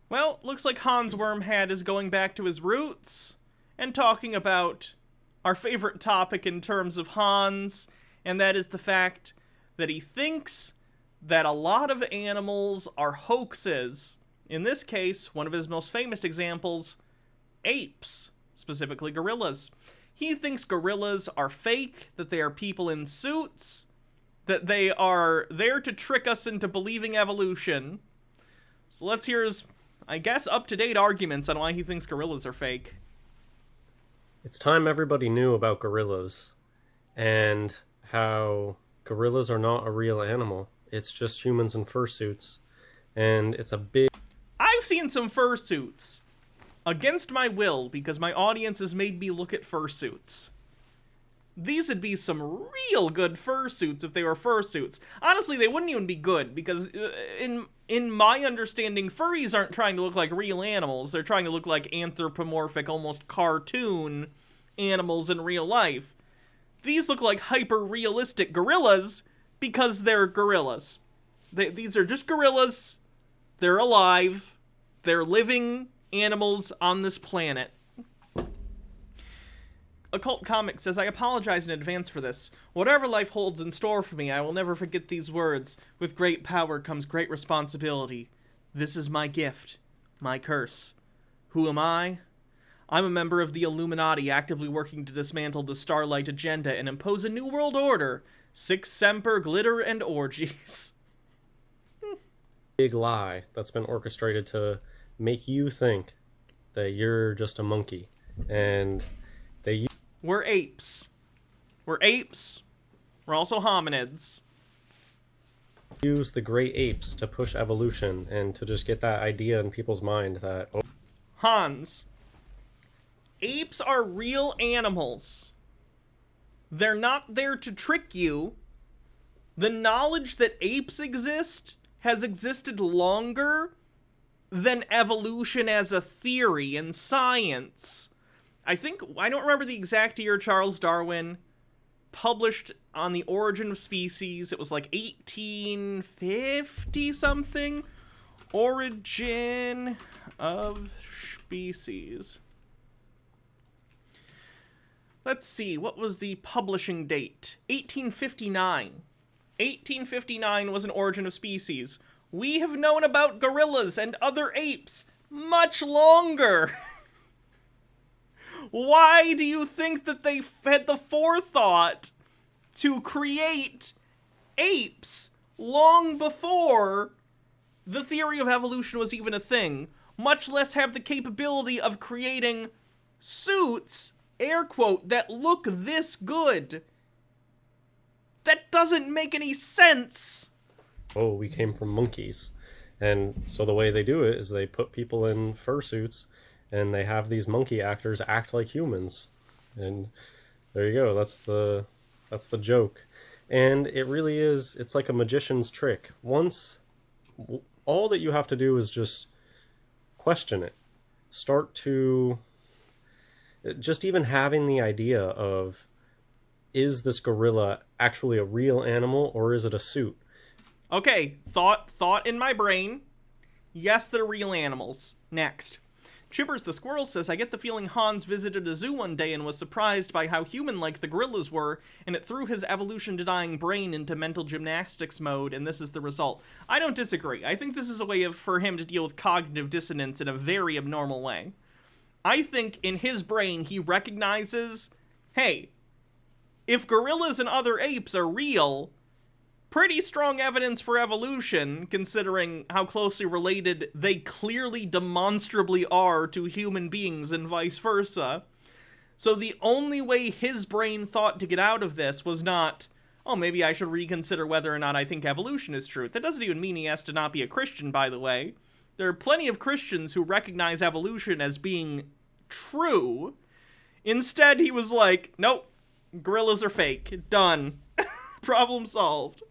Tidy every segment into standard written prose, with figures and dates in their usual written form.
Well, looks like Hans Wormhead is going back to his roots and talking about our favorite topic in terms of Hans, and that is the fact that he thinks that a lot of animals are hoaxes. In this case, one of his most famous examples, apes, specifically gorillas. He thinks gorillas are fake, that they are people in suits, that they are there to trick us into believing evolution. So let's hear his, I guess, up-to-date arguments on why he thinks gorillas are fake. It's time everybody knew about gorillas and how gorillas are not a real animal. It's just humans in fursuits, and it's a big... I've seen some fursuits against my will because my audience has made me look at fursuits. These would be some real good fursuits if they were fursuits. Honestly, they wouldn't even be good because in my understanding, furries aren't trying to look like real animals. They're trying to look like anthropomorphic, almost cartoon animals in real life. These look like hyper-realistic gorillas because they're gorillas. These are just gorillas. They're alive. They're living animals on this planet. Occult Comic says, I apologize in advance for this. Whatever life holds in store for me, I will never forget these words. With great power comes great responsibility. This is my gift. My curse. Who am I? I'm a member of the Illuminati, actively working to dismantle the Starlight Agenda and impose a new world order. Six Semper, glitter, and orgies. big lie that's been orchestrated to make you think that you're just a monkey. And they We're apes. We're apes. We're also hominids. use the great apes to push evolution and to just get that idea in people's mind that, oh, Hans. Apes are real animals. They're not there to trick you. The knowledge that apes exist has existed longer than evolution as a theory in science. I don't remember the exact year Charles Darwin published on the origin of species. It was like 1850 something. Origin of species. Let's see, what was the publishing date? 1859. 1859 was an origin of species. We have known about gorillas and other apes much longer. Why do you think that they had the forethought to create apes long before the theory of evolution was even a thing, much less have the capability of creating suits, air quote, that look this good? That doesn't make any sense. oh, we came from monkeys. And so the way they do it is they put people in fursuits and they have these monkey actors act like humans. And there you go, that's the joke. And it really is, it's like a magician's trick. All that you have to do is just question it. Start to, just even having the idea of, is this gorilla actually a real animal or is it a suit? Okay, thought in my brain. Yes, they're real animals. Next. Chippers the Squirrel says, I get the feeling Hans visited a zoo one day and was surprised by how human-like the gorillas were, and it threw his evolution-denying brain into mental gymnastics mode, and this is the result. I don't disagree. I think this is a way for him to deal with cognitive dissonance in a very abnormal way. I think in his brain he recognizes, hey, if gorillas and other apes are real, pretty strong evidence for evolution, considering how closely related they clearly demonstrably are to human beings and vice versa. So the only way his brain thought to get out of this was not, oh, maybe I should reconsider whether or not I think evolution is true. That doesn't even mean he has to not be a Christian, by the way. There are plenty of Christians who recognize evolution as being true. Instead, he was like, nope, gorillas are fake. Done. Problem solved.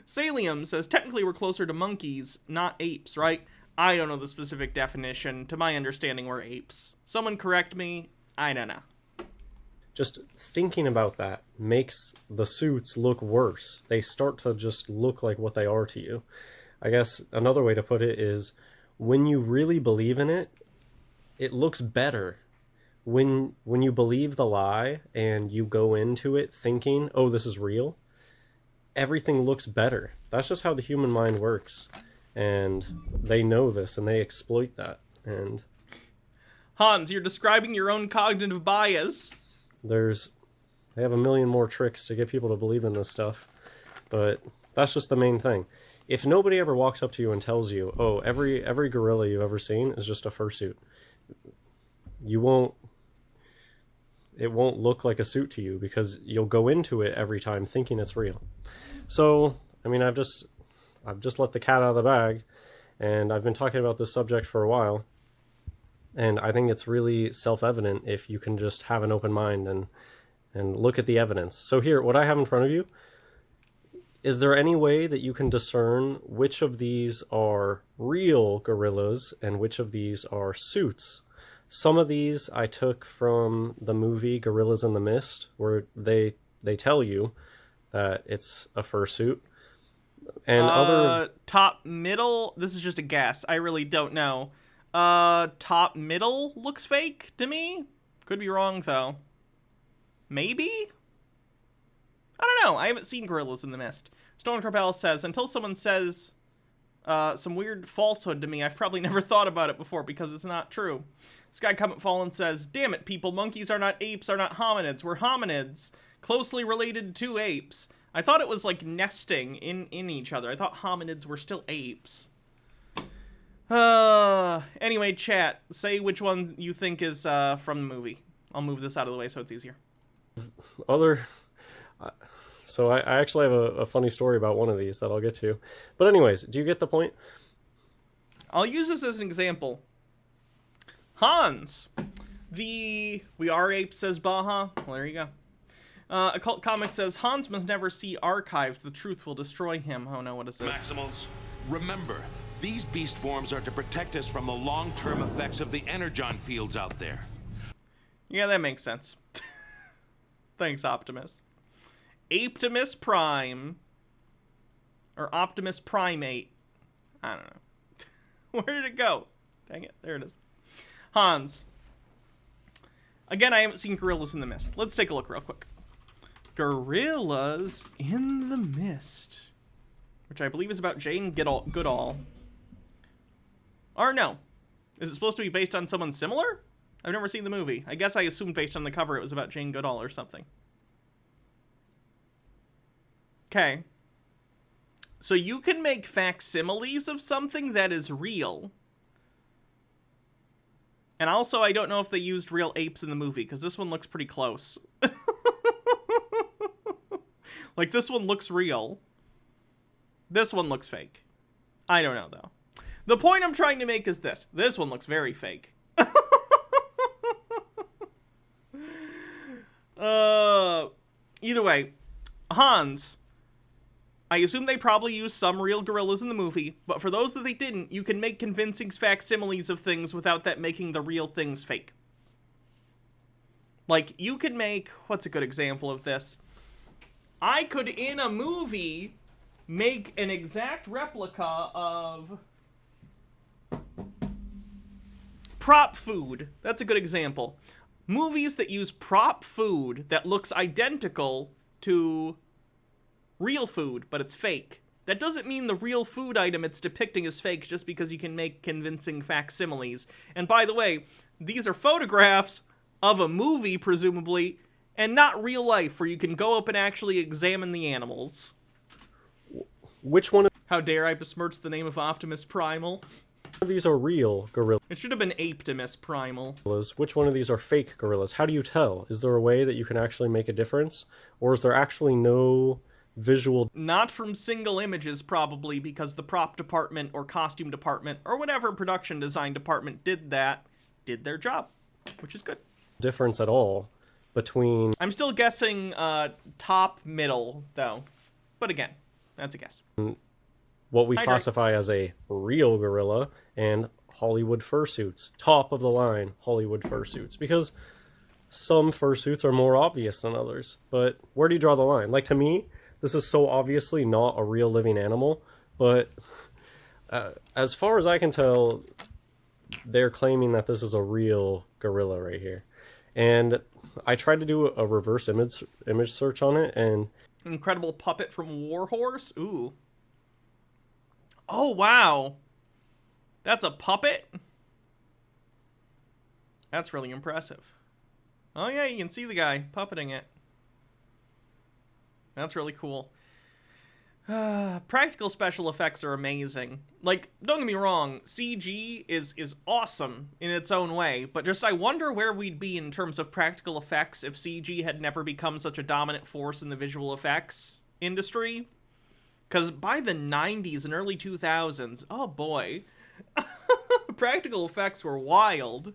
Salium says, technically we're closer to monkeys, not apes, right? I don't know the specific definition. To my understanding, we're apes. Someone correct me. I don't know. Just thinking about that makes the suits look worse. They start to just look like what they are to you. I guess another way to put it is, when you really believe in it, it looks better. When you believe the lie and you go into it thinking, oh, this is real, everything looks better. That's just how the human mind works. And they know this and they exploit that. And Hans, you're describing your own cognitive bias. They have a million more tricks to get people to believe in this stuff. But that's just the main thing. If nobody ever walks up to you and tells you, oh, every gorilla you've ever seen is just a fursuit, it won't look like a suit to you because you'll go into it every time thinking it's real. So, I mean, I've just let the cat out of the bag, and I've been talking about this subject for a while, and I think it's really self-evident if you can just have an open mind and look at the evidence. So here, what I have in front of you, is there any way that you can discern which of these are real gorillas and which of these are suits? Some of these I took from the movie Gorillas in the Mist, where they tell you that it's a fursuit. And other top middle, this is just a guess. I really don't know. Top middle looks fake to me. Could be wrong though. Maybe? I don't know. I haven't seen Gorillas in the Mist. Stone Corbell says, until someone says some weird falsehood to me, I've probably never thought about it before because it's not true. Sky Comet Fallen says, damn it, people, monkeys are not apes, are not hominids. We're hominids, closely related to apes. I thought it was like nesting in each other. I thought hominids were still apes. Anyway, chat, say which one you think is from the movie. I'll move this out of the way so it's easier. So I actually have a funny story about one of these that I'll get to. But anyways, do you get the point? I'll use this as an example. Hans, the We Are Ape says Baja. Well, there you go. Occult Comics says, Hans must never see archives. The truth will destroy him. Oh no, what is this? Maximals, remember, these beast forms are to protect us from the long-term effects of the energon fields out there. Yeah, that makes sense. Thanks, Optimus. Aptimus Prime. Or Optimus Primate. I don't know. Where did it go? Dang it, there it is. Hans. Again, I haven't seen Gorillas in the Mist. Let's take a look real quick. Gorillas in the Mist. Which I believe is about Jane Goodall. Or no. Is it supposed to be based on someone similar? I've never seen the movie. I guess I assumed based on the cover it was about Jane Goodall or something. Okay. So you can make facsimiles of something that is real. And also, I don't know if they used real apes in the movie, because this one looks pretty close. Like, this one looks real. This one looks fake. I don't know, though. The point I'm trying to make is this. This one looks very fake. Either way, Hans, I assume they probably used some real gorillas in the movie, but for those that they didn't, you can make convincing facsimiles of things without that making the real things fake. Like, you could make, what's a good example of this? I could, in a movie, make an exact replica of prop food. That's a good example. Movies that use prop food that looks identical to real food, but it's fake. That doesn't mean the real food item it's depicting is fake just because you can make convincing facsimiles. And by the way, these are photographs of a movie, presumably, and not real life, where you can go up and actually examine the animals. Which one How dare I besmirch the name of Optimus Primal? of these are real gorillas? It should have been Aptimus Primal. Which one of these are fake gorillas? How do you tell? Is there a way that you can actually make a difference? Or is there actually no visual... Not from single images, probably, because the prop department or costume department or whatever production design department did their job, which is good. difference at all between... I'm still guessing top middle, though. But again, that's a guess. What we classify as a real gorilla and Hollywood fursuits. Top of the line Hollywood fursuits. Because some fursuits are more obvious than others. But where do you draw the line? Like, to me, this is so obviously not a real living animal. But As far as I can tell, they're claiming that this is a real gorilla right here. And I tried to do a reverse image search on it, and Incredible puppet from Warhorse? Ooh. Oh, wow. That's a puppet? That's really impressive. Oh, yeah, you can see the guy puppeting it. That's really cool. Practical special effects are amazing. Like, don't get me wrong, CG is awesome in its own way, but just I wonder where we'd be in terms of practical effects if CG had never become such a dominant force in the visual effects industry. Because by the 90s and early 2000s, oh boy, practical effects were wild.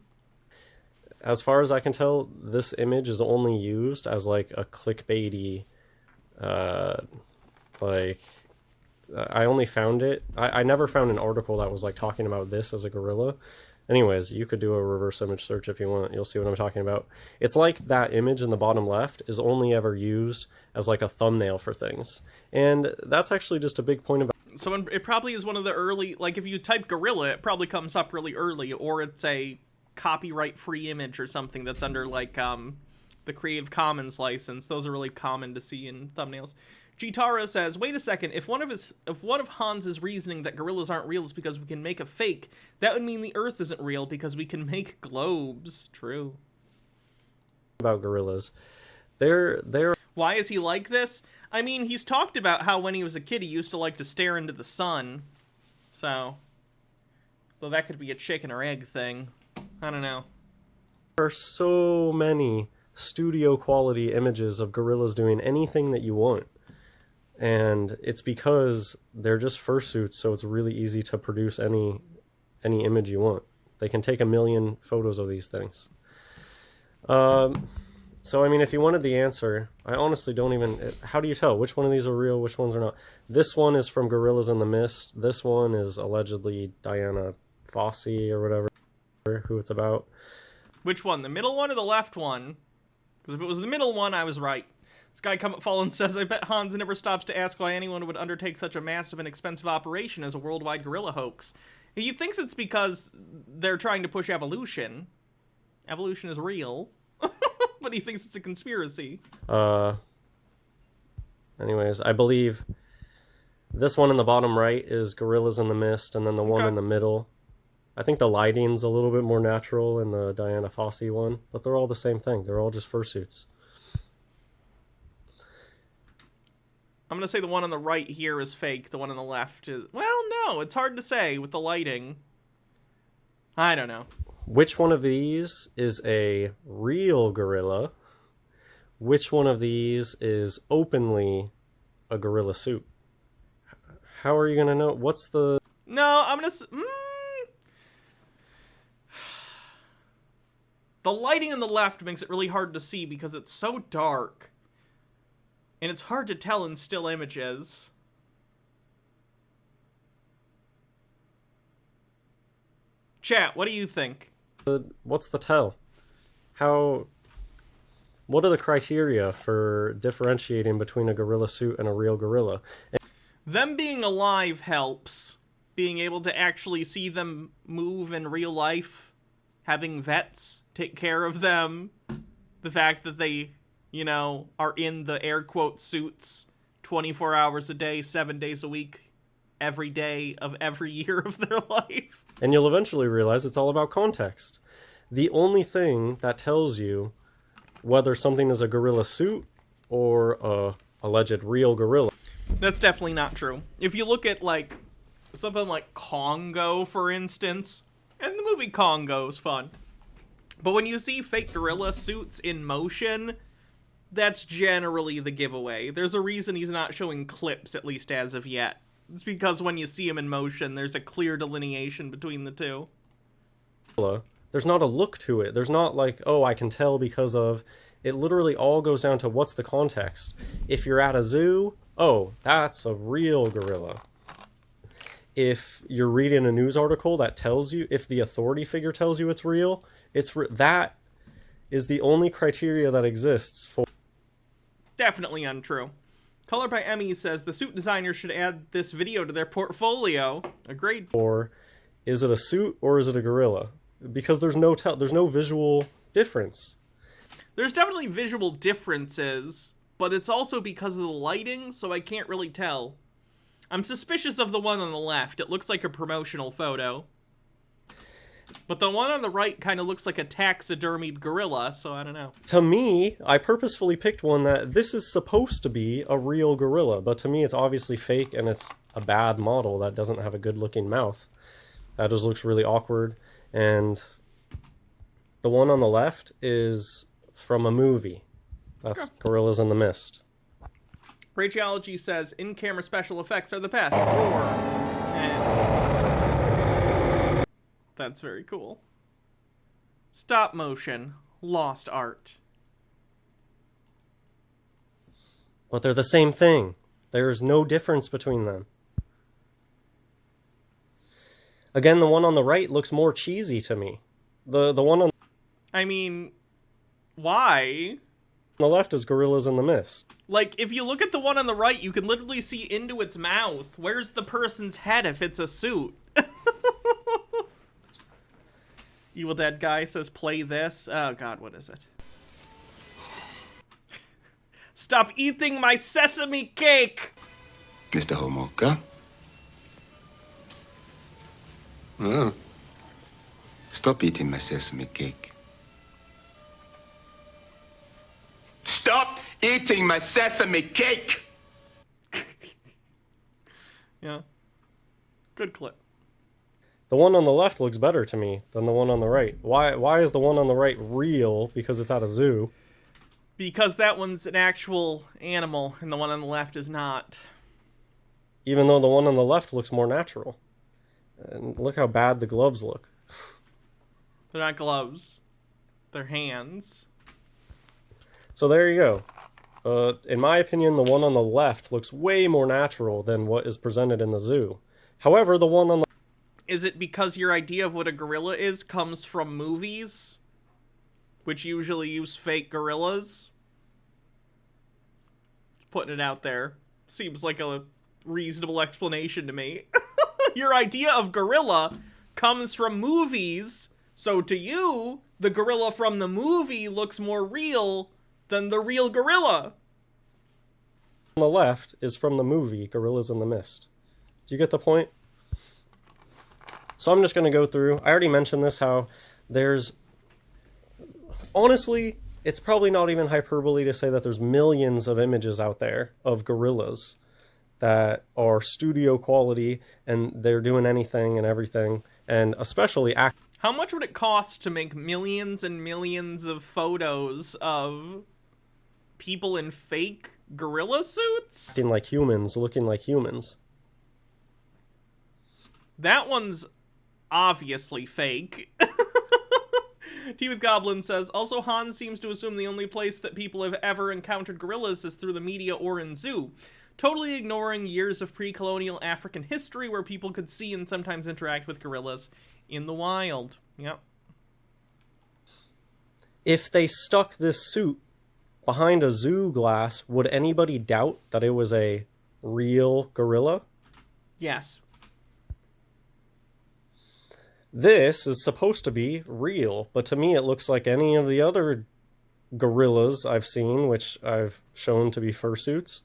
as far as I can tell, this image is only used as like a clickbaity, like I only found it. I never found an article that was like talking about this as a gorilla. Anyways, you could do a reverse image search if you want. You'll see what I'm talking about. It's like that image in the bottom left is only ever used as like a thumbnail for things. And that's actually just a big point about. So it probably is one of the early, like if you type gorilla, it probably comes up really early, or it's a copyright-free image or something that's under like the Creative Commons license. Those are really common to see in thumbnails. Gitara says, wait a second, if one of Hans's reasoning that gorillas aren't real is because we can make a fake, that would mean the Earth isn't real because we can make globes. True. About gorillas. They're Why is he like this? I mean, he's talked about how when he was a kid he used to like to stare into the sun. So that could be a chicken or egg thing. I don't know. There are so many studio quality images of gorillas doing anything that you want. And it's because they're just fursuits, so it's really easy to produce any image you want. They can take 1 million photos of these things. So, I mean, if you wanted the answer, I honestly don't even... How do you tell which one of these are real, which ones are not? This one is from Gorillas in the Mist. This one is allegedly Diana Fossey or whatever, who it's about. Which one? The middle one or the left one? Because if it was the middle one, I was right. Sky Comet Fallen says, I bet Hans never stops to ask why anyone would undertake such a massive and expensive operation as a worldwide gorilla hoax. He thinks it's because they're trying to push evolution. Evolution is real. But he thinks it's a conspiracy. Anyways, I believe this one in the bottom right is Gorillas in the Mist, and then the one in the middle. I think the lighting's a little bit more natural in the Diana Fossey one, but they're all the same thing. They're all just fursuits. I'm going to say the one on the right here is fake. The one on the left is... Well, no. It's hard to say with the lighting. I don't know. Which one of these is a real gorilla? Which one of these is openly a gorilla suit? How are you going to know? What's the... No, I'm going to... The lighting on the left makes it really hard to see because it's so dark. And it's hard to tell in still images. Chat, what do you think? What's the tell? What are the criteria for differentiating between a gorilla suit and a real gorilla? Them being alive helps. Being able to actually see them move in real life. Having vets take care of them. The fact that they... are in the air quote suits 24 hours a day, 7 days a week, every day of every year of their life. And you'll eventually realize it's all about context. The only thing that tells you whether something is a gorilla suit or a alleged real gorilla. That's definitely not true. If you look at, like, something like Congo, for instance, and the movie Congo is fun. But when you see fake gorilla suits in motion... That's generally the giveaway. There's a reason he's not showing clips, at least as of yet. It's because when you see him in motion, there's a clear delineation between the two. There's not a look to it. There's not like, oh, I can tell because of... It literally all goes down to what's the context. If you're at a zoo, oh, that's a real gorilla. If you're reading a news article that tells you, if the authority figure tells you it's real, that is the only criteria that exists for... Definitely untrue. Color by Emmy says the suit designer should add this video to their portfolio. Agreed. Or is it a suit or is it a gorilla? Because there's no visual difference. There's definitely visual differences, but it's also because of the lighting, so I can't really tell. I'm suspicious of the one on the left. It looks like a promotional photo. But the one on the right kind of looks like a taxidermied gorilla, so I don't know. To me, I purposefully picked one that this is supposed to be a real gorilla, but to me it's obviously fake and it's a bad model that doesn't have a good looking mouth. That just looks really awkward. And the one on the left is from a movie. That's Gorillas in the Mist. Radiology says in-camera special effects are the best. Roar. And that's very cool. Stop motion. Lost art. But they're the same thing. There's no difference between them. Again, the one on the right looks more cheesy to me. The one on I mean, why? the left is Gorillas in the Mist. Like, if you look at the one on the right, you can literally see into its mouth. Where's the person's head if it's a suit? Evil Dead Guy says, play this. Oh, God, what is it? Stop eating my sesame cake! Mr. Homolka? Well, stop eating my sesame cake. Stop eating my sesame cake! Yeah. Good clip. The one on the left looks better to me than the one on the right. Why is the one on the right real? Because it's at a zoo. Because that one's an actual animal, and the one on the left is not. Even though the one on the left looks more natural. And look how bad the gloves look. They're not gloves. They're hands. So there you go. In my opinion, the one on the left looks way more natural than what is presented in the zoo. However, the one on the... Is it because your idea of what a gorilla is comes from movies? Which usually use fake gorillas? Putting it out there. Seems like a reasonable explanation to me. Your idea of gorilla comes from movies, so to you, the gorilla from the movie looks more real than the real gorilla. On the left is from the movie Gorillas in the Mist. Do you get the point? So I'm just going to go through. I already mentioned this, how there's... Honestly, it's probably not even hyperbole to say that there's millions of images out there of gorillas that are studio quality, and they're doing anything and everything, and especially How much would it cost to make millions and millions of photos of people in fake gorilla suits? acting like humans, looking like humans? That one's obviously fake. Tea with Goblin says, also Hans seems to assume the only place that people have ever encountered gorillas is through the media or in zoo, totally ignoring years of pre-colonial African history where people could see and sometimes interact with gorillas in the wild. Yep. If they stuck this suit behind a zoo glass, would anybody doubt that it was a real gorilla? Yes. This is supposed to be real, but to me it looks like any of the other gorillas I've seen, which I've shown to be fursuits.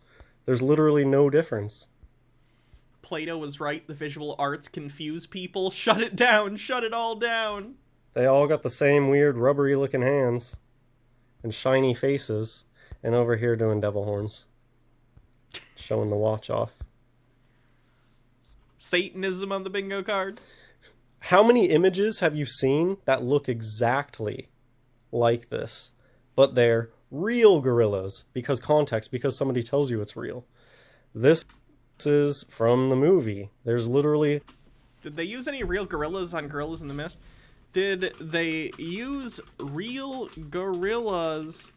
There's literally no difference. Plato was right, the visual arts confuse people. Shut it down, shut it all down. They all got the same weird rubbery looking hands and shiny faces, and over here doing devil horns. Showing the watch off. Satanism on the bingo card. How many images have you seen that look exactly like this, but they're real gorillas because context, because somebody tells you it's real? This is from the movie. There's literally... Did they use any real gorillas on Gorillas in the Mist? Did they use real gorillas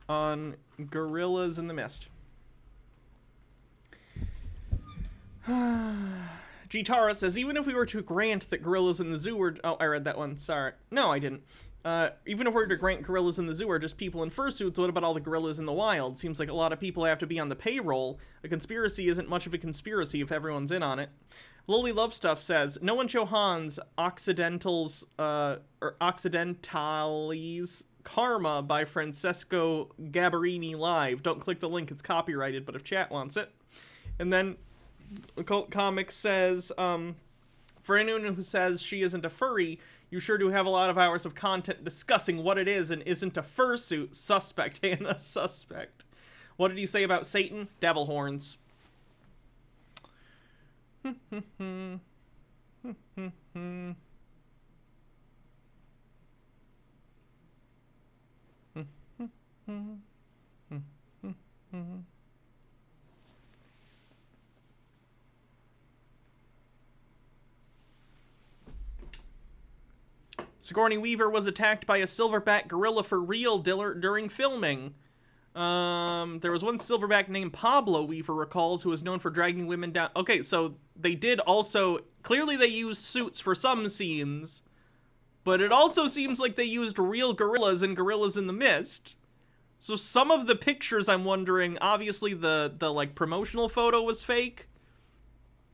on Gorillas in the Mist? Gitara says, even if we were to grant that gorillas in the zoo were... Oh, I read that one. Sorry. No, I didn't. Even if we're to grant gorillas in the zoo are just people in fursuits, what about all the gorillas in the wild? Seems like a lot of people have to be on the payroll. A conspiracy isn't much of a conspiracy if everyone's in on it. Lily Love Stuff says, no one show Hans Occidentals, or Occidentales Karma by Francesco Gabarini live. Don't click the link, it's copyrighted, but if chat wants it. And then Occult Comics says, for anyone who says she isn't a furry, you sure do have a lot of hours of content discussing what it is and isn't a fursuit. Suspect, Hannah, suspect. What did you say about Satan? Devil horns. Sigourney Weaver was attacked by a silverback gorilla for real during filming. There was one silverback named Pablo, Weaver recalls, who was known for dragging women down. Okay, so they did also... Clearly they used suits for some scenes, but it also seems like they used real gorillas and Gorillas in the Mist. So some of the pictures, I'm wondering, obviously the like, promotional photo was fake,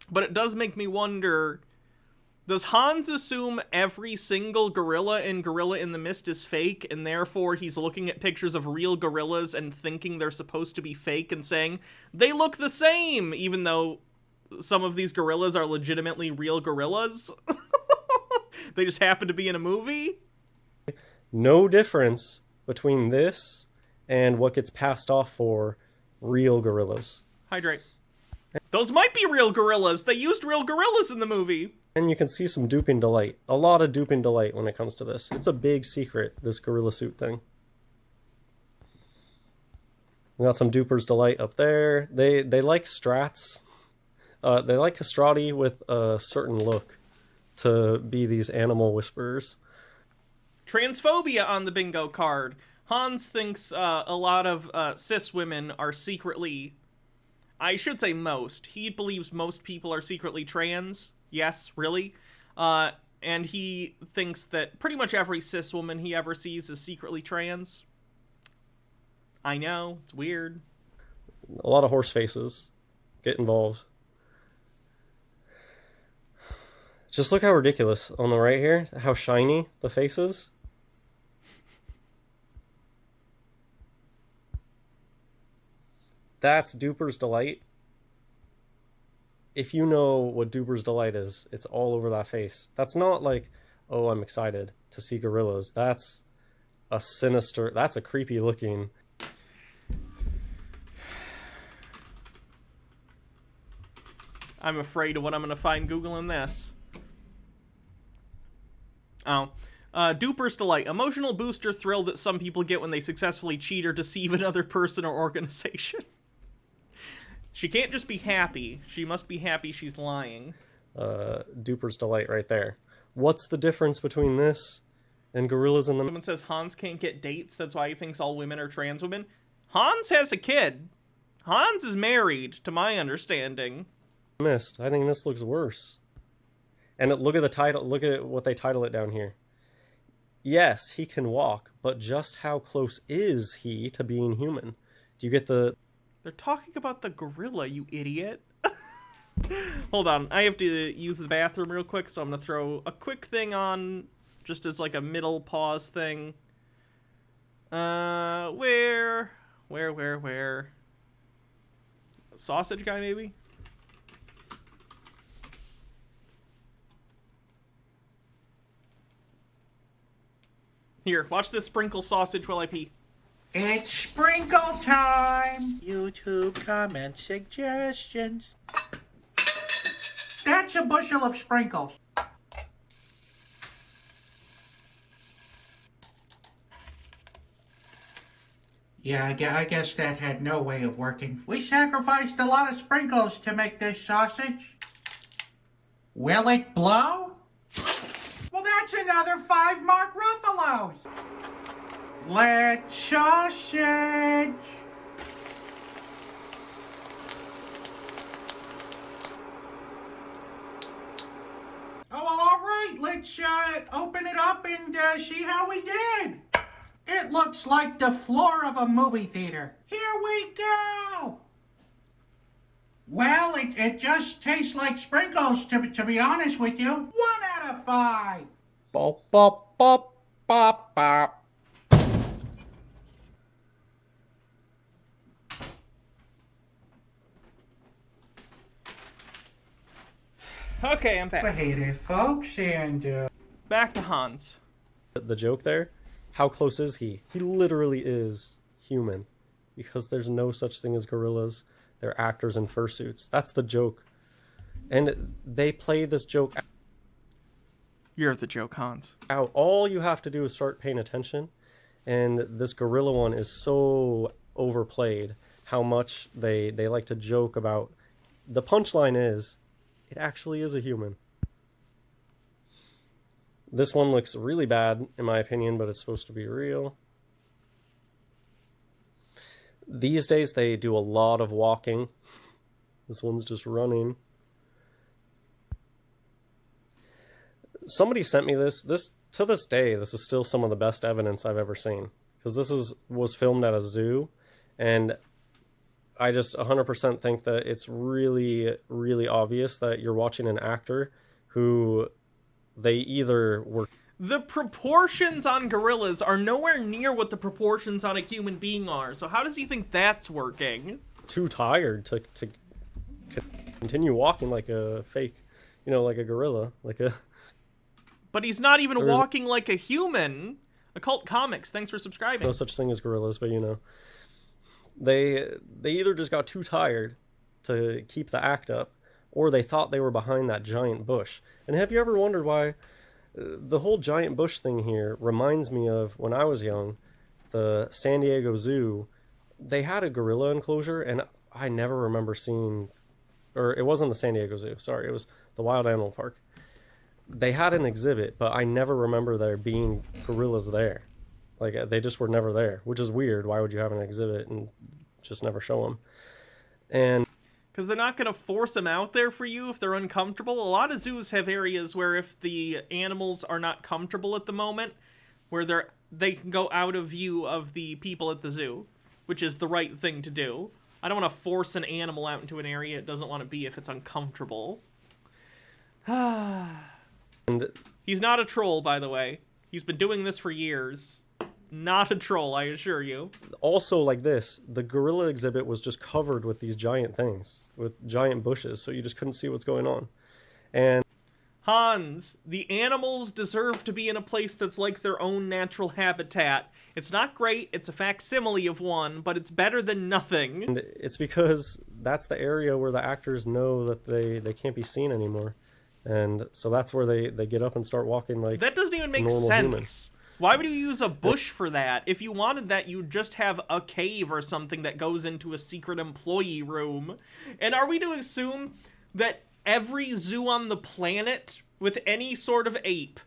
but it does make me wonder... Does Hans assume every single gorilla in Gorilla in the Mist is fake, and therefore he's looking at pictures of real gorillas and thinking they're supposed to be fake and saying, they look the same, even though some of these gorillas are legitimately real gorillas? They just happen to be in a movie? No difference between this and what gets passed off for real gorillas. Hydrate. Those might be real gorillas! They used real gorillas in the movie! And you can see some duping delight. A lot of duping delight when it comes to this. It's a big secret, this gorilla suit thing. We got some duper's delight up there. They like strats. They like castrati with a certain look to be these animal whisperers. Transphobia on the bingo card. Hans thinks a lot of cis women are secretly... I should say most. He believes most people are secretly trans. Yes, really. And he thinks that pretty much every cis woman he ever sees is secretly trans. I know, it's weird. A lot of horse faces get involved. Just look how ridiculous on the right here, how shiny the face is. That's Duper's Delight. If you know what Duper's Delight is, it's all over that face. That's not like, oh, I'm excited to see gorillas. That's a sinister, that's a creepy looking. I'm afraid of what I'm going to find Googling this. Oh. Duper's Delight. Emotional booster thrill that some people get when they successfully cheat or deceive another person or organization. She can't just be happy. She must be happy she's lying. Duper's Delight right there. What's the difference between this and Gorillas in the... Someone says Hans can't get dates. That's why he thinks all women are trans women. Hans has a kid. Hans is married, to my understanding. Mist. I think this looks worse. And look at the title. Look at what they title it down here. Yes, he can walk, but just how close is he to being human? Do you get the... They're talking about the gorilla, you idiot. Hold on, I have to use the bathroom real quick, so I'm gonna throw a quick thing on, just as like a middle pause thing. Where? Sausage guy, maybe? Here, watch this sprinkle sausage while I pee. It's sprinkle time! YouTube comment suggestions. That's a bushel of sprinkles. Yeah, I guess that had no way of working. We sacrificed a lot of sprinkles to make this sausage. Will it blow? Well, that's another 5 Mark Ruffalos. Let's sausage. Oh, well, all right. let's open it up and see how we did. It looks like the floor of a movie theater. Here we go. Well, it just tastes like sprinkles, to be honest with you. 1 out of 5. Bop, bop, bop, bop, bop. Okay, I'm back. Well, hey there, folks, and Back to Hans. The joke there, how close is he? He literally is human, because there's no such thing as gorillas. They're actors in fursuits. That's the joke. And they play this joke You're the joke, Hans. out. All you have to do is start paying attention. And this gorilla one is so overplayed, how much they like to joke about. The punchline is, it actually is a human. This one looks really bad, in my opinion, but it's supposed to be real. These days, they do a lot of walking. This one's just running. Somebody sent me this. To this day, this is still some of the best evidence I've ever seen. Because this was filmed at a zoo, and I just 100% think that it's really, really obvious that you're watching an actor who they either were... The proportions on gorillas are nowhere near what the proportions on a human being are, so how does he think that's working? too tired to continue walking like a fake, like a gorilla, like a... But he's not even walking like a human. Occult Comics, thanks for subscribing. No such thing as gorillas, but they either just got too tired to keep the act up, or they thought they were behind that giant bush. And have you ever wondered why the whole giant bush thing here reminds me of when I was young, the San Diego Zoo? They had a gorilla enclosure, and I never remember seeing, or it wasn't the San Diego Zoo, sorry, it was the Wild Animal Park. They had an exhibit, but I never remember there being gorillas there. Like, they just were never there, which is weird. Why would you have an exhibit and just never show them? And because they're not going to force them out there for you if they're uncomfortable. A lot of zoos have areas where if the animals are not comfortable at the moment, where they can go out of view of the people at the zoo, which is the right thing to do. I don't want to force an animal out into an area it doesn't want to be if it's uncomfortable. He's not a troll, by the way. He's been doing this for years. Not a troll, I assure you. Also, like this, the gorilla exhibit was just covered with these giant things, with giant bushes, so you just couldn't see what's going on. And Hans, the animals deserve to be in a place that's like their own natural habitat. It's not great, it's a facsimile of one, but it's better than nothing. And it's because that's the area where the actors know that they can't be seen anymore. And so that's where they get up and start walking like that doesn't even make sense. Human. Why would you use a bush for that? If you wanted that, you'd just have a cave or something that goes into a secret employee room. And are we to assume that every zoo on the planet with any sort of ape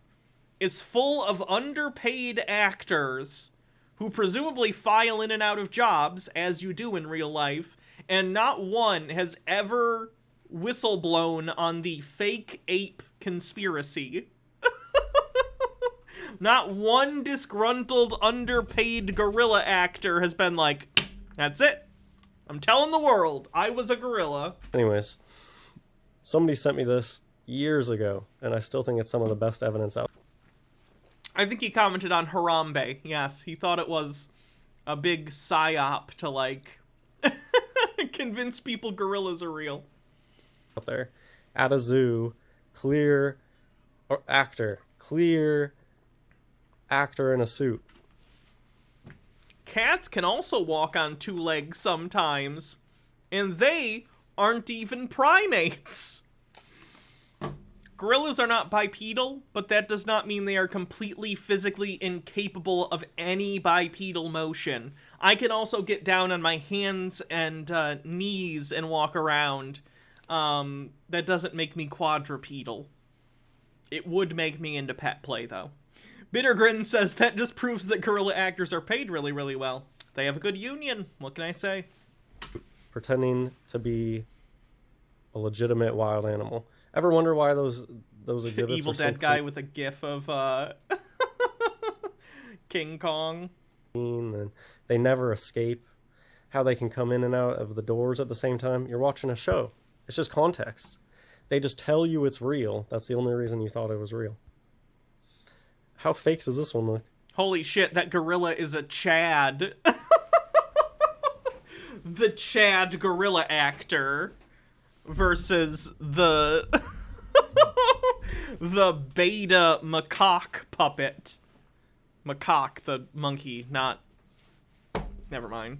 is full of underpaid actors who presumably file in and out of jobs, as you do in real life, and not one has ever whistleblown on the fake ape conspiracy? Not one disgruntled, underpaid gorilla actor has been like, that's it. I'm telling the world, I was a gorilla. Anyways, somebody sent me this years ago, and I still think it's some of the best evidence out. I think he commented on Harambe. Yes, he thought it was a big psyop to, like, convince people gorillas are real. Out there, at a zoo, clear actor in a suit. Cats can also walk on two legs sometimes, and they aren't even primates. Gorillas are not bipedal, but that does not mean they are completely physically incapable of any bipedal motion. I can also get down on my hands and knees and walk around. That doesn't make me quadrupedal. It would make me into pet play, though. Bittergrin says that just proves that gorilla actors are paid really, really well. They have a good union. What can I say? Pretending to be a legitimate wild animal. Ever wonder why those those exhibits Evil are so Dead guy with a gif of King Kong. clean, and they never escape. How they can come in and out of the doors at the same time. You're watching a show. It's just context. They just tell you it's real. That's the only reason you thought it was real. How fake does this one look? Holy shit, that gorilla is a Chad. The Chad gorilla actor versus the the beta macaque puppet. Macaque, the monkey, not... Never mind.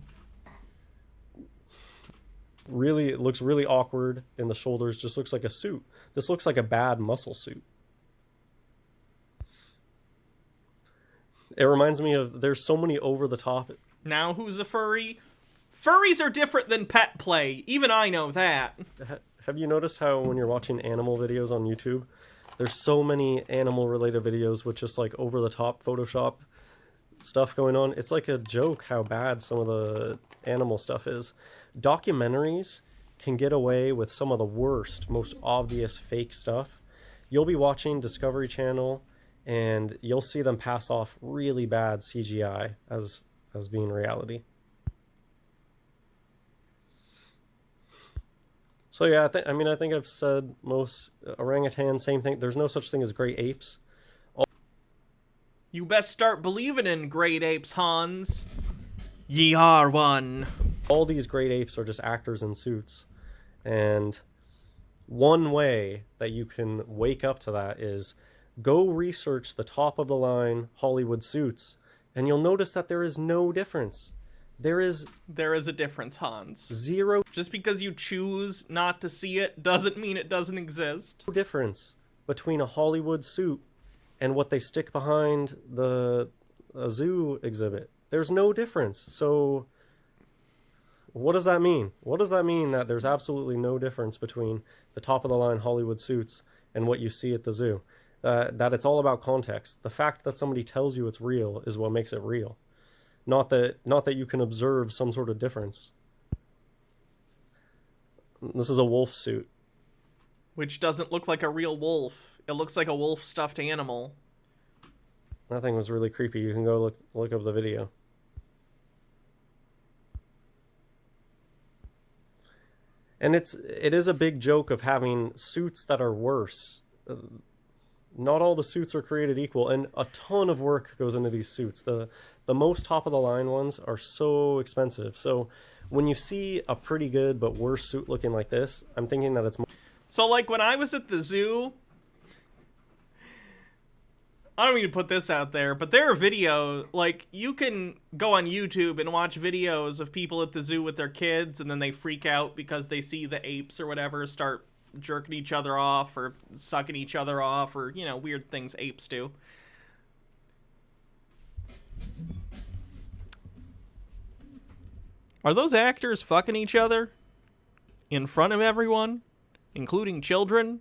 Really, it looks really awkward in the shoulders. Just looks like a suit. This looks like a bad muscle suit. It reminds me of, there's so many over-the-top... Now who's a furry? Furries are different than pet play. Even I know that. Have you noticed how when you're watching animal videos on YouTube, there's so many animal-related videos with just like over-the-top Photoshop stuff going on? It's like a joke how bad some of the animal stuff is. Documentaries can get away with some of the worst, most obvious fake stuff. You'll be watching Discovery Channel and you'll see them pass off really bad CGI as being reality. So yeah, I think I've said most. Orangutan, same thing. There's no such thing as great apes. You best start believing in great apes, Hans. Ye are one. All these great apes are just actors in suits. And one way that you can wake up to that is go research the top of the line Hollywood suits, and you'll notice that there is no difference. There is a difference, Hans. Zero Just because you choose not to see it doesn't mean it doesn't exist. difference between a Hollywood suit and what they stick behind a zoo exhibit. There's no difference. So what does that mean? What does that mean that there's absolutely no difference between the top of the line Hollywood suits and what you see at the zoo? That it's all about context. The fact that somebody tells you it's real is what makes it real. Not that you can observe some sort of difference. This is a wolf suit. Which doesn't look like a real wolf. It looks like a wolf stuffed animal. That thing was really creepy. You can go look up the video. And it is a big joke of having suits that are worse. Not all the suits are created equal, and a ton of work goes into these suits. The most top of the line ones are so expensive. So when you see a pretty good but worse suit looking like this, I'm thinking that it's more... So like when I was at the zoo, I don't mean to put this out there, but there are videos, like you can go on YouTube and watch videos of people at the zoo with their kids, and then they freak out because they see the apes or whatever start jerking each other off or sucking each other off, or, you know, weird things apes do. Are those actors fucking each other in front of everyone, including children?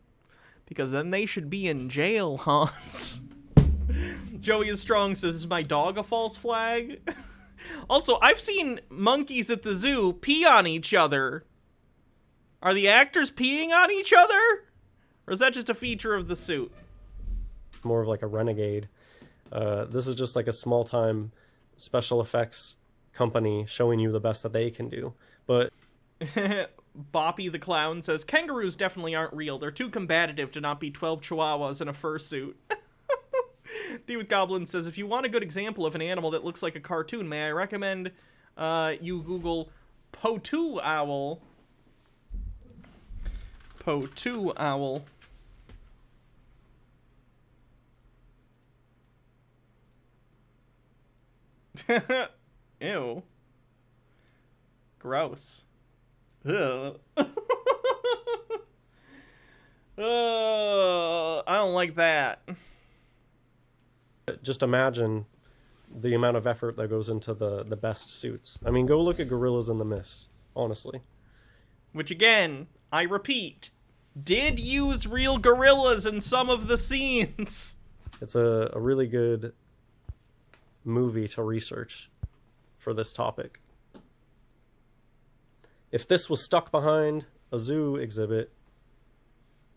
Because then they should be in jail, Hans. Joey is Strong says, is my dog a false flag? Also, I've seen monkeys at the zoo pee on each other. Are the actors peeing on each other? Or is that just a feature of the suit? More of like a renegade. This is just like a small-time special effects company showing you the best that they can do. But Boppy the Clown says, kangaroos definitely aren't real. They're too combative to not be 12 chihuahuas in a fursuit. D with Goblin says, if you want a good example of an animal that looks like a cartoon, may I recommend you Google Potu Owl. Potu Owl. Ew. Gross. Ugh. I don't like that. just imagine the amount of effort that goes into the best suits. I mean, go look at Gorillas in the Mist, honestly. Which again, I repeat, did use real gorillas in some of the scenes. It's a really good movie to research for this topic. If this was stuck behind a zoo exhibit,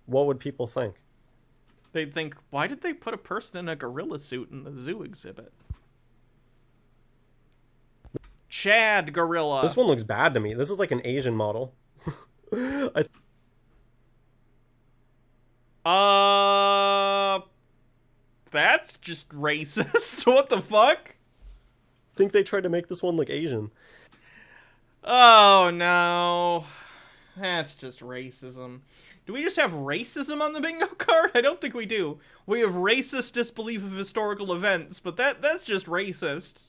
what would people think? They'd think, why did they put a person in a gorilla suit in the zoo exhibit? Chad gorilla. This one looks bad to me. This is like an Asian model. That's just racist. What the fuck? I think they tried to make this one look Asian. Oh no. That's just racism. Do we just have racism on the bingo card? I don't think we do. We have racist disbelief of historical events, but that's just racist.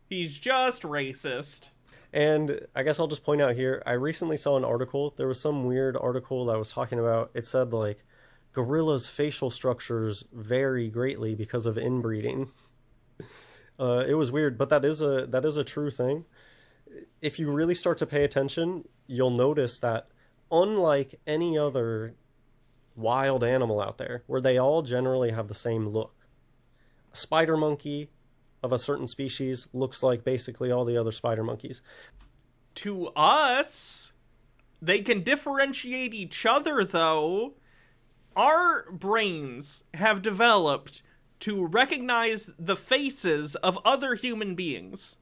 He's just racist. And I guess I'll just point out here, I recently saw an article. There was some weird article that was talking about, it said like, gorillas' facial structures vary greatly because of inbreeding. It was weird, but that is a true thing. If you really start to pay attention, you'll notice that unlike any other wild animal out there, where they all generally have the same look, a spider monkey of a certain species looks like basically all the other spider monkeys. To us, they can differentiate each other, though. Our brains have developed to recognize the faces of other human beings.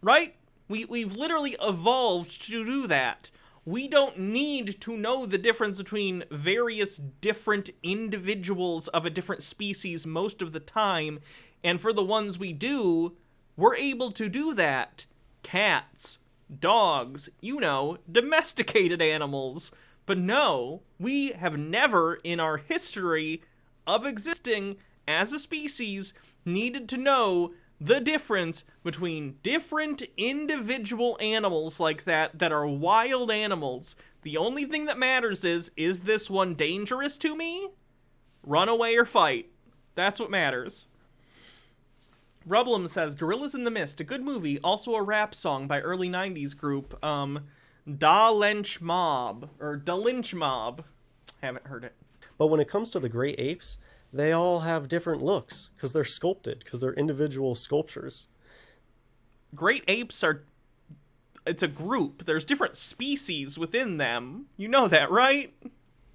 Right? We've literally evolved to do that. We don't need to know the difference between various different individuals of a different species most of the time, and for the ones we do, we're able to do that. Cats, dogs, domesticated animals. But no, we have never in our history of existing as a species needed to know the difference between different individual animals like that are wild animals. The only thing that matters is this one dangerous to me? Run away or fight. That's what matters. Rublum says, Gorillas in the Mist, a good movie, also a rap song by early 90s group, Da Lynch Mob. Haven't heard it. But when it comes to the great apes, they all have different looks because they're sculpted, because they're individual sculptures. Great apes it's a group. There's different species within them. You know that, right?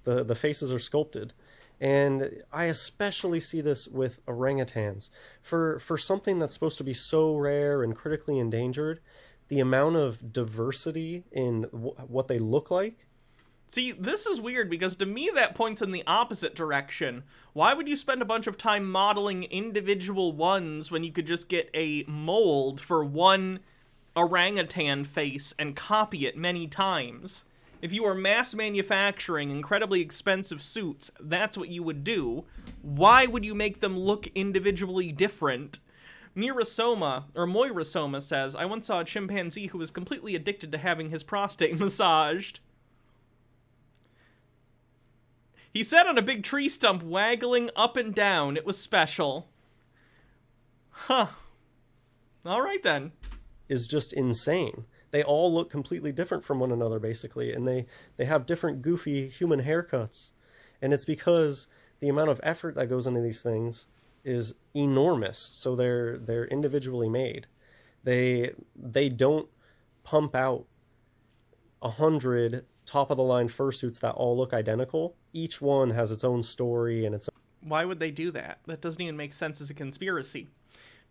The faces are sculpted. And I especially see this with orangutans. For something that's supposed to be so rare and critically endangered, the amount of diversity in what they look like. See, this is weird because to me that points in the opposite direction. Why would you spend a bunch of time modeling individual ones when you could just get a mold for one orangutan face and copy it many times? If you were mass manufacturing incredibly expensive suits, that's what you would do. Why would you make them look individually different? Moira Soma says, I once saw a chimpanzee who was completely addicted to having his prostate massaged. He sat on a big tree stump waggling up and down. It was special. Huh. All right, then. Is just insane. They all look completely different from one another, basically, and they have different goofy human haircuts. And it's because the amount of effort that goes into these things is enormous, so they're individually made. They don't pump out 100 top-of-the-line fursuits that all look identical. Each one has its own story and its own... Why would they do that? That doesn't even make sense as a conspiracy.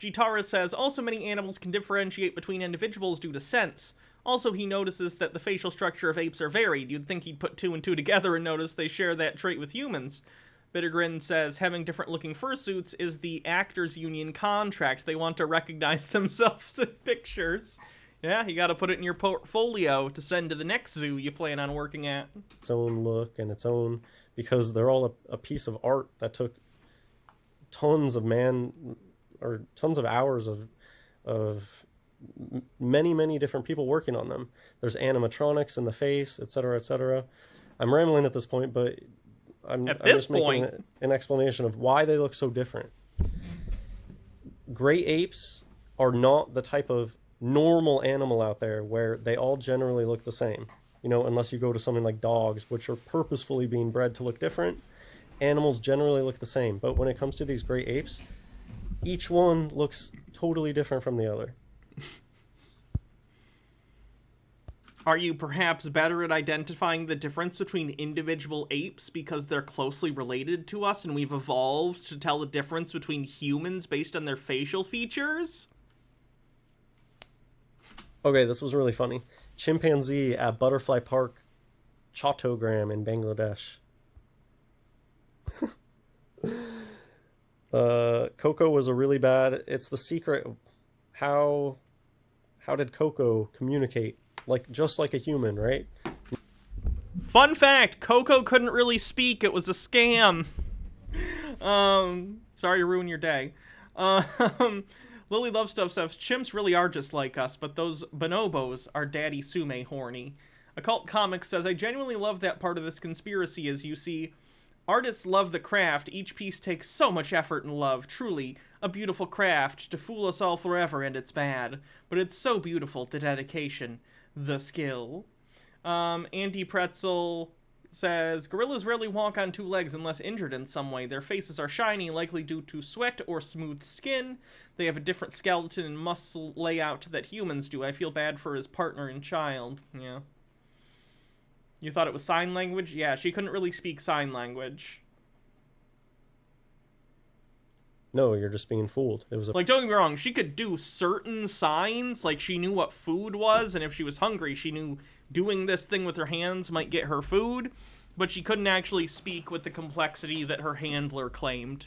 Gitara says, also many animals can differentiate between individuals due to sense. Also, he notices that the facial structure of apes are varied. You'd think he'd put two and two together and notice they share that trait with humans. Bittergrin says, having different looking fursuits is the actors union contract. They want to recognize themselves in pictures. Yeah, you gotta put it in your portfolio to send to the next zoo you plan on working at. Its own look and its own... Because they're all a piece of art that took tons of hours of many different people working on them. There's animatronics in the face, etc., etc. I'm rambling at this point, but I'm just making an explanation of why they look so different. Gray apes are not the type of normal animal out there where they all generally look the same. Unless you go to something like dogs, which are purposefully being bred to look different. Animals generally look the same, but when it comes to these gray apes, each one looks totally different from the other. Are you perhaps better at identifying the difference between individual apes because they're closely related to us and we've evolved to tell the difference between humans based on their facial features? Okay, this was really funny. Chimpanzee at Butterfly Park, Chattogram in Bangladesh. Coco was a really bad... It's the secret. How did Coco communicate? Like, just like a human, right? Fun fact, Coco couldn't really speak. It was a scam. Sorry to ruin your day. Lily Love Stuff says, chimps really are just like us, but those bonobos are Daddy Sume horny. Occult Comics says, I genuinely love that part of this conspiracy. As you see, artists love the craft. Each piece takes so much effort and love. Truly, a beautiful craft to fool us all forever, and it's bad. But it's so beautiful, the dedication, the skill. Andy Pretzel says, gorillas rarely walk on two legs unless injured in some way. Their faces are shiny, likely due to sweat or smooth skin. They have a different skeleton and muscle layout that humans do. I feel bad for his partner and child. Yeah. You thought it was sign language? Yeah, she couldn't really speak sign language. No, you're just being fooled. It was a... Like, don't get me wrong, she could do certain signs, like she knew what food was, and if she was hungry, she knew doing this thing with her hands might get her food, but she couldn't actually speak with the complexity that her handler claimed.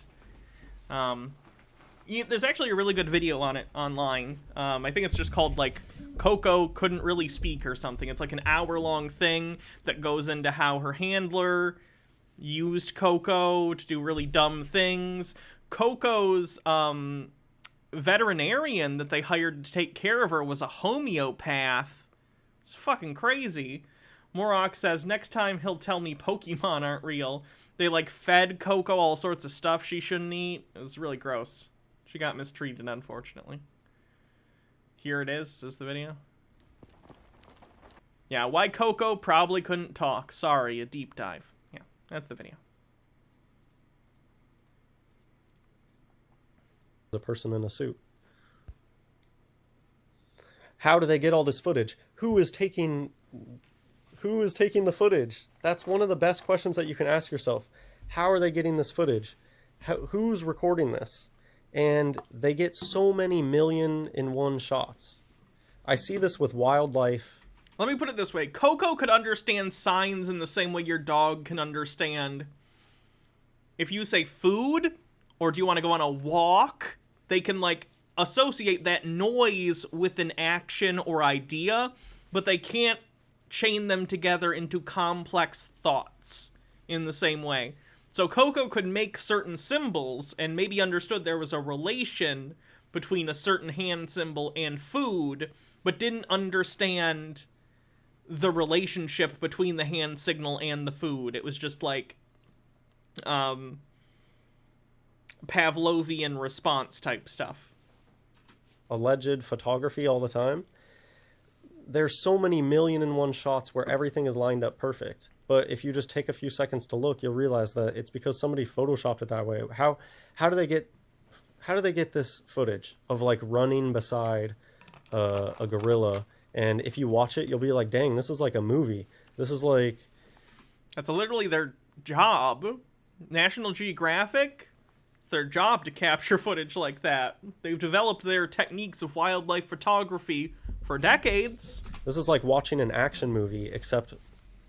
There's actually a really good video on it online. I think it's just called, like, Coco Couldn't Really Speak or something. It's like an hour-long thing that goes into how her handler used Coco to do really dumb things. Coco's veterinarian that they hired to take care of her was a homeopath. It's fucking crazy. Morok says, next time he'll tell me Pokemon aren't real. They, like, fed Coco all sorts of stuff she shouldn't eat. It was really gross. She got mistreated, unfortunately. Here it is. Is this the video? Yeah, why Coco probably couldn't talk. Sorry, a deep dive. Yeah, that's the video. The person in a suit. How do they get all this footage? Who is taking the footage? That's one of the best questions that you can ask yourself. How are they getting this footage? Who's recording this? And they get so many million-in-one shots. I see this with wildlife. Let me put it this way. Coco could understand signs in the same way your dog can understand. If you say food, or do you want to go on a walk, they can, like, associate that noise with an action or idea, but they can't chain them together into complex thoughts in the same way. So Coco could make certain symbols and maybe understood there was a relation between a certain hand symbol and food, but didn't understand the relationship between the hand signal and the food. It was just like Pavlovian response type stuff. Alleged photography all the time. There's so many million-in-one shots where everything is lined up perfect. But if you just take a few seconds to look, you'll realize that it's because somebody photoshopped it that way. How do they get this footage of, like, running beside a gorilla? And if you watch it, you'll be like, dang, this is like a movie. This is like... That's literally their job. National Geographic, their job to capture footage like that. They've developed their techniques of wildlife photography for decades. This is like watching an action movie, except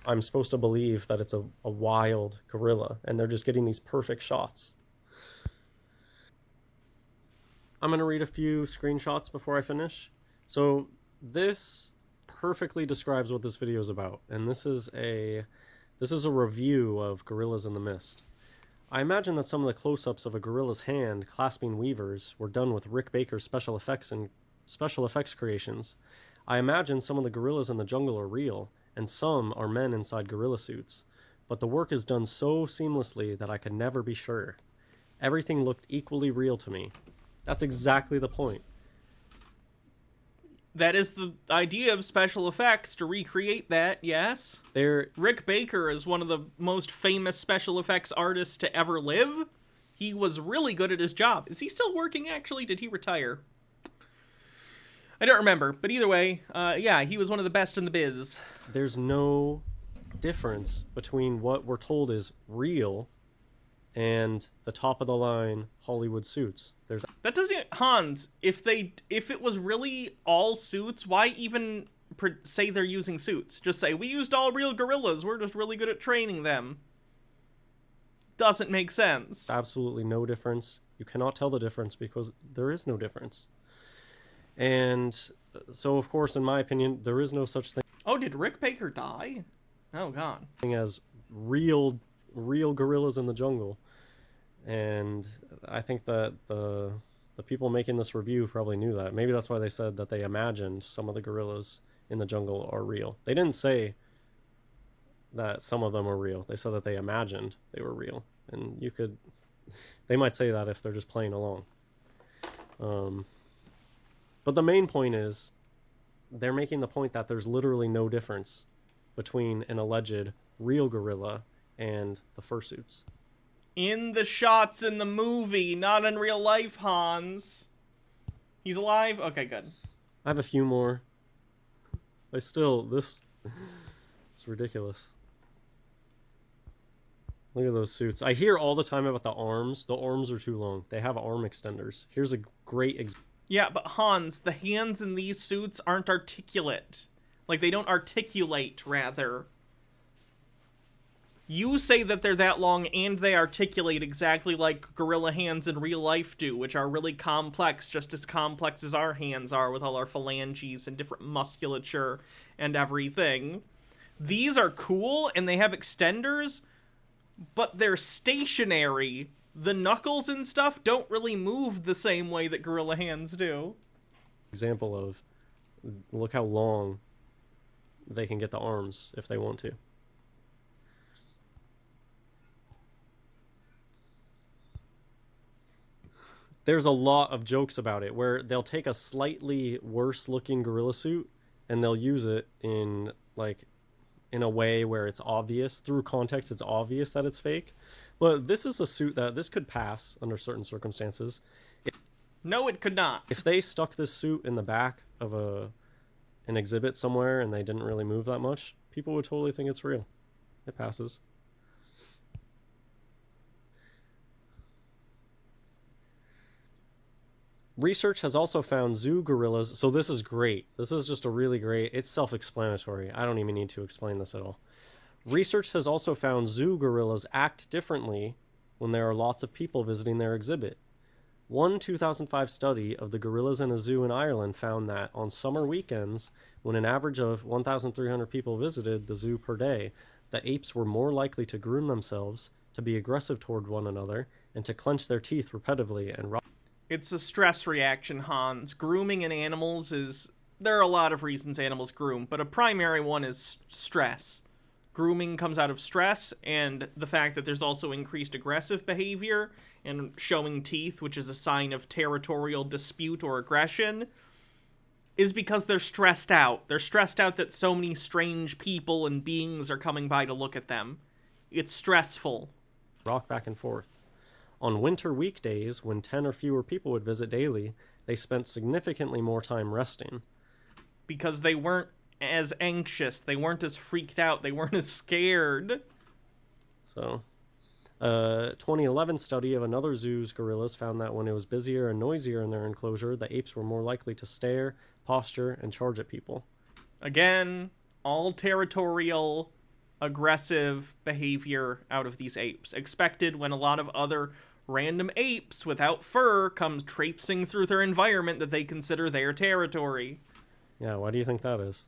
I'm supposed to believe that it's a wild gorilla, and they're just getting these perfect shots. I'm going to read a few screenshots before I finish. So this perfectly describes what this video is about, and this is a review of Gorillas in the Mist. I imagine that some of the close-ups of a gorilla's hand clasping weavers were done with Rick Baker's special effects creations. I imagine some of the gorillas in the jungle are real, and some are men inside gorilla suits, but the work is done so seamlessly that I could never be sure. Everything looked equally real to me. That's exactly the point. That is the idea of special effects, to recreate that, yes. Rick Baker is one of the most famous special effects artists to ever live. He was really good at his job. Is he still working, actually? Did he retire? I don't remember, but either way, yeah, he was one of the best in the biz. There's no difference between what we're told is real and the top of the line Hollywood suits. That doesn't, Hans, if it was really all suits, why even say they're using suits? Just say, we used all real gorillas, we're just really good at training them. Doesn't make sense. Absolutely no difference. You cannot tell the difference because there is no difference. And so, of course, in my opinion, there is no such thing. Oh, did Rick Baker die? Oh, God. As real gorillas in the jungle. And I think that the people making this review probably knew that. Maybe that's why they said that they imagined some of the gorillas in the jungle are real. They didn't say that some of them are real. They said that they imagined they were real. And they might say that if they're just playing along. But the main point is, they're making the point that there's literally no difference between an alleged real gorilla and the fursuits. In the shots in the movie, not in real life, Hans. He's alive? Okay, good. I have a few more. It's ridiculous. Look at those suits. I hear all the time about the arms. The arms are too long. They have arm extenders. Here's a great example. Yeah, but Hans, the hands in these suits aren't articulate. Like, they don't articulate, rather. You say that they're that long, and they articulate exactly like gorilla hands in real life do, which are really complex, just as complex as our hands are with all our phalanges and different musculature and everything. These are cool, and they have extenders, but they're stationary. The knuckles and stuff don't really move the same way that gorilla hands do. Example of, look how long they can get the arms if they want to. There's a lot of jokes about it where they'll take a slightly worse looking gorilla suit and they'll use it in a way where it's obvious, through context it's obvious that it's fake. But this is a suit that this could pass under certain circumstances. No, it could not. If they stuck this suit in the back of an exhibit somewhere and they didn't really move that much, people would totally think it's real. It passes. Research has also found zoo gorillas, so this is great. This is just a really great, it's self-explanatory. I don't even need to explain this at all. Research has also found zoo gorillas act differently when there are lots of people visiting their exhibit. One 2005 study of the gorillas in a zoo in Ireland found that on summer weekends, when an average of 1,300 people visited the zoo per day, the apes were more likely to groom themselves, to be aggressive toward one another, and to clench their teeth repetitively and It's a stress reaction, Hans. Grooming in animals is... There are a lot of reasons animals groom, but a primary one is stress. Grooming comes out of stress, and the fact that there's also increased aggressive behavior, and showing teeth, which is a sign of territorial dispute or aggression, is because they're stressed out. They're stressed out that so many strange people and beings are coming by to look at them. It's stressful. rock back and forth. On winter weekdays, when 10 or fewer people would visit daily, they spent significantly more time resting. Because they weren't as anxious, they weren't as freaked out, they weren't as scared. So, a 2011 study of another zoo's gorillas found that when it was busier and noisier in their enclosure, the apes were more likely to stare, posture, and charge at people. Again, all territorial, aggressive behavior out of these apes. Expected when a lot of other random apes without fur come traipsing through their environment that they consider their territory. Yeah, why do you think that is?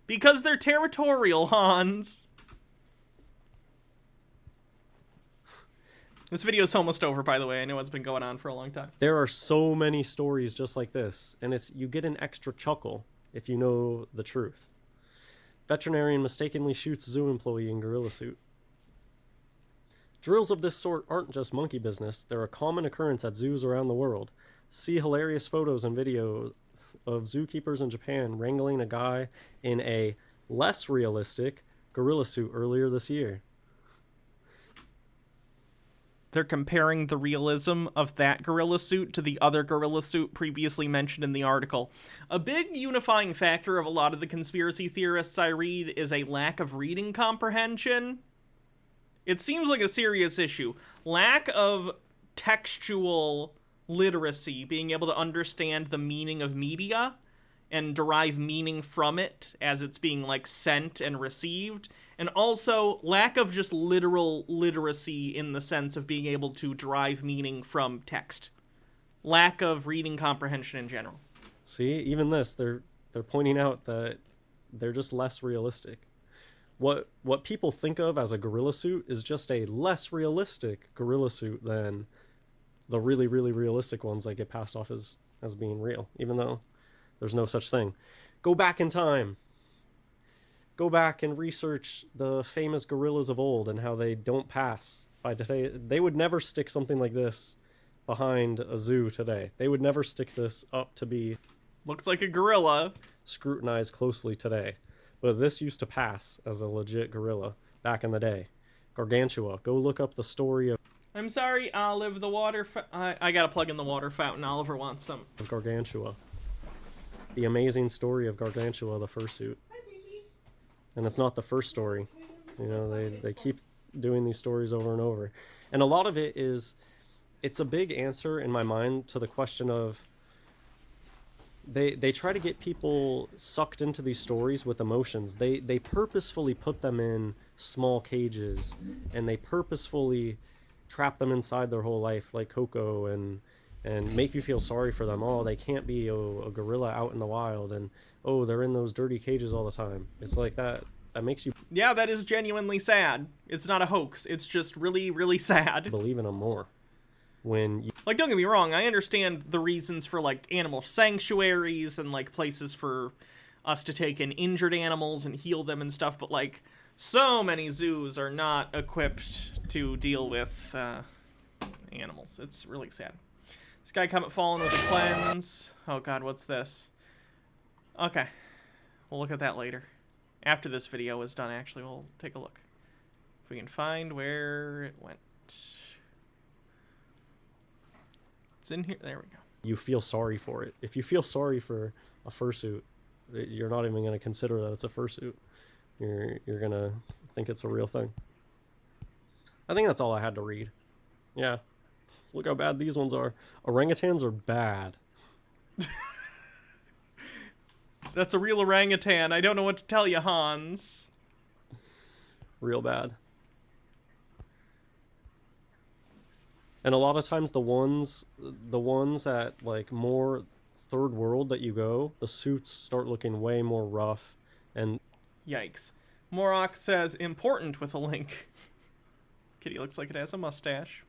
Because they're territorial, Hans. This video's almost over, by the way. I know it's been going on for a long time. There are so many stories just like this, and you get an extra chuckle if you know the truth. Veterinarian mistakenly shoots zoo employee in gorilla suit. Drills of this sort aren't just monkey business. They're a common occurrence at zoos around the world. See hilarious photos and videos of zookeepers in Japan wrangling a guy in a less realistic gorilla suit earlier this year. they're comparing the realism of that gorilla suit to the other gorilla suit previously mentioned in the article. A big unifying factor of a lot of the conspiracy theorists I read is a lack of reading comprehension. It seems like a serious issue. Lack of textual literacy, being able to understand the meaning of media and derive meaning from it as it's being, like, sent and received. And also, lack of just literal literacy in the sense of being able to derive meaning from text. Lack of reading comprehension in general. See, even this, they're pointing out that they're just less realistic. What people think of as a gorilla suit is just a less realistic gorilla suit than the really, really realistic ones that get passed off as being real, even though there's no such thing. Go back in time. Go back and research the famous gorillas of old and how they don't pass by today. They would never stick something like this behind a zoo today. They would never stick this up to be Looks like a gorilla. scrutinized closely today. But this used to pass as a legit gorilla back in the day. Gargantua. Go look up the story of I'm sorry, Olive, the water I gotta plug in the water fountain. Oliver wants some. Gargantua. The amazing story of Gargantua, the fursuit. And it's not the first story. You know, they keep doing these stories over and over. And a lot of it is, it's a big answer in my mind to the question of, they try to get people sucked into these stories with emotions. They purposefully put them in small cages, and they purposefully trap them inside their whole life, like Coco, and make you feel sorry for them. Oh, they can't be a gorilla out in the wild, and oh, they're in those dirty cages all the time. It's like that makes you Yeah, that is genuinely sad. It's not a hoax. It's just really, really sad. believe in them more. When you, Like, don't get me wrong, I understand the reasons for, like, animal sanctuaries and, like, places for us to take in injured animals and heal them and stuff, but, like, so many zoos are not equipped to deal with animals. It's really sad. Sky Comet falling with a cleanse. Oh god, what's this? Okay. We'll look at that later. After this video is done, actually, we'll take a look. If we can find where it went. It's in here. There we go. you feel sorry for it. If you feel sorry for a fursuit, you're not even going to consider that it's a fursuit. You're going to think it's a real thing. I think that's all I had to read. Yeah. Look how bad these ones are. Orangutans are bad. That's a real orangutan. I don't know what to tell you, Hans. Real bad. And a lot of times the ones at like more third world that you go, the suits start looking way more rough and Yikes. Morok says important with a link. Kitty looks like it has a mustache.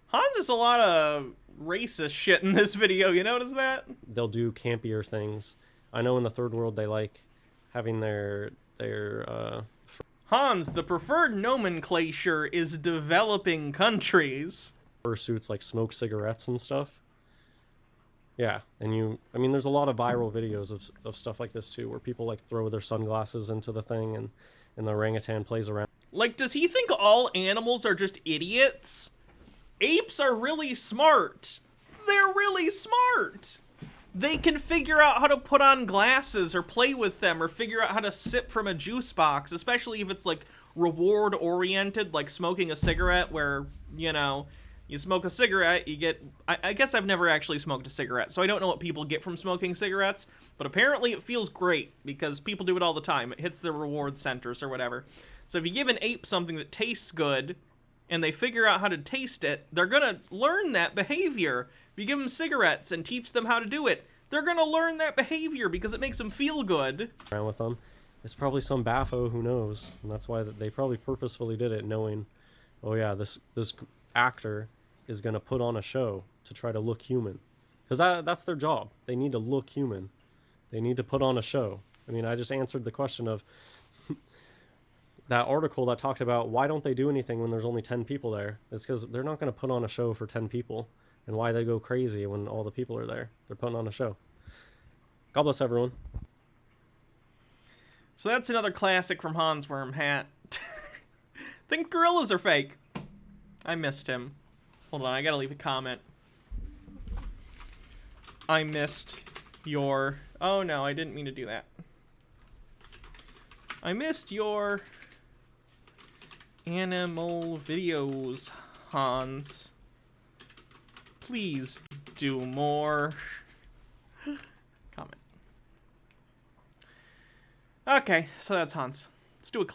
Hans is a lot of racist shit in this video, you notice that? they'll do campier things. I know in the third world they like having their Hans, the preferred nomenclature is developing countries. fursuits like smoke cigarettes and stuff. Yeah, and I mean, there's a lot of viral videos of stuff like this too, where people like throw their sunglasses into the thing and the orangutan plays around. Like, does he think all animals are just idiots? Apes are really smart. They're really smart. They can figure out how to put on glasses or play with them or figure out how to sip from a juice box, especially if it's like reward oriented, like smoking a cigarette where, you know, you smoke a cigarette, you get... I guess I've never actually smoked a cigarette, so I don't know what people get from smoking cigarettes, but apparently it feels great because people do it all the time. It hits their reward centers or whatever. So if you give an ape something that tastes good and they figure out how to taste it, they're gonna learn that behavior. If you give them cigarettes and teach them how to do it, they're gonna learn that behavior because it makes them feel good. Around with them. It's probably some baffo who knows, and that's why they probably purposefully did it, knowing, oh yeah, this actor is gonna put on a show to try to look human, because that's their job. They need to look human. They need to put on a show. I mean, I just answered the question of that article that talked about why don't they do anything when there's only 10 people there. It's because they're not going to put on a show for 10 people, and why they go crazy when all the people are there. They're putting on a show. God bless everyone. So that's another classic from Hans Worm Hat. Think gorillas are fake. I missed him. Hold on, I gotta leave a comment. I missed your... Oh no, I didn't mean to do that. I missed your animal videos, Hans. Please do more. Comment. Okay, so that's Hans. Let's do a cleanse.